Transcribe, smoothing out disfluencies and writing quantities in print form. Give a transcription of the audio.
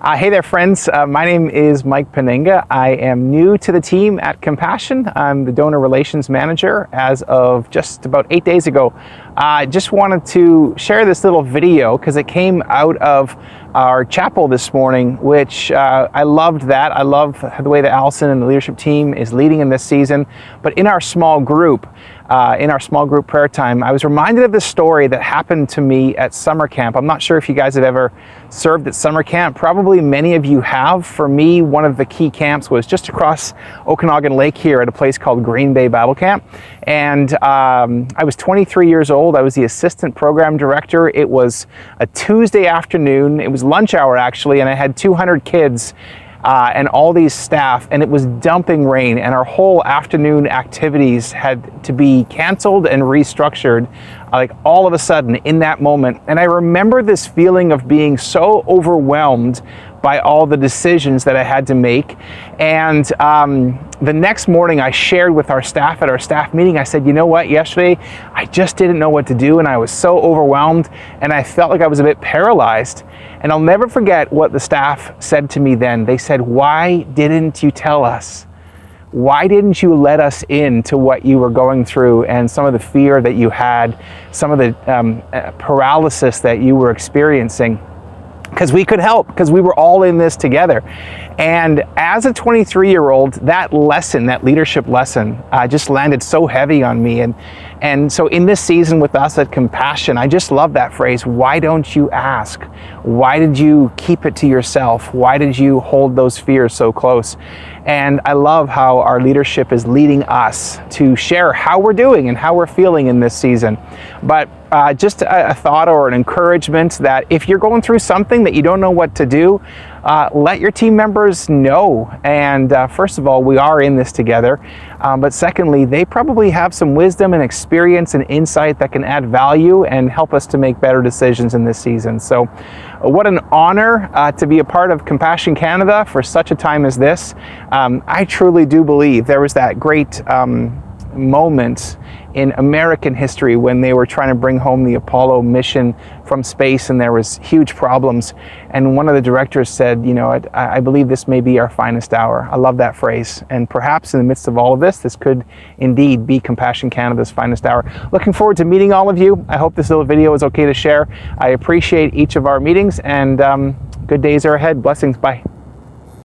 Hey there, friends. My name is Mike Penninga. I am new to the team at Compassion. I'm the Donor Relations Manager as of just about 8 days ago. I just wanted to share this little video because it came out of our chapel this morning, which I loved that. I love the way that Allison and the leadership team is leading in this season. But in our small group prayer time, I was reminded of this story that happened to me at summer camp. I'm not sure if you guys have ever served at summer camp. Probably many of you have. For me, one of the key camps was just across Okanagan Lake here at a place called Green Bay Bible Camp. And I was 23 years old. I was the assistant program director. It was a Tuesday afternoon. It was lunch hour, actually, and I had 200 kids and all these staff, and it was dumping rain, and our whole afternoon activities had to be canceled and restructured like all of a sudden in that moment. And I remember this feeling of being so overwhelmed by all the decisions that I had to make. And the next morning I shared with our staff at our staff meeting, I said, you know what, yesterday I just didn't know what to do, and I was so overwhelmed, and I felt like I was a bit paralyzed. And I'll never forget what the staff said to me then. They said, why didn't you tell us? Why didn't you let us into what you were going through and some of the fear that you had, some of the paralysis that you were experiencing? Because we could help, because we were all in this together. And as a 23-year-old, that lesson, that leadership lesson, just landed so heavy on me. And so in this season with us at Compassion, I just love that phrase, why don't you ask? Why did you keep it to yourself? Why did you hold those fears so close? And I love how our leadership is leading us to share how we're doing and how we're feeling in this season. But just a thought or an encouragement that if you're going through something that you don't know what to do, let your team members know. And first of all, we are in this together. But secondly, they probably have some wisdom and experience and insight that can add value and help us to make better decisions in this season. So what an honor to be a part of Compassion Canada for such a time as this. I truly do believe there was that great moment in American history when they were trying to bring home the Apollo mission from space, and there was huge problems. And one of the directors said, you know, I believe this may be our finest hour. I love that phrase. And perhaps in the midst of all of this could indeed be Compassion Canada's finest hour. Looking forward to meeting all of you. I hope this little video is okay to share. I appreciate each of our meetings, and good days are ahead. Blessings. Bye.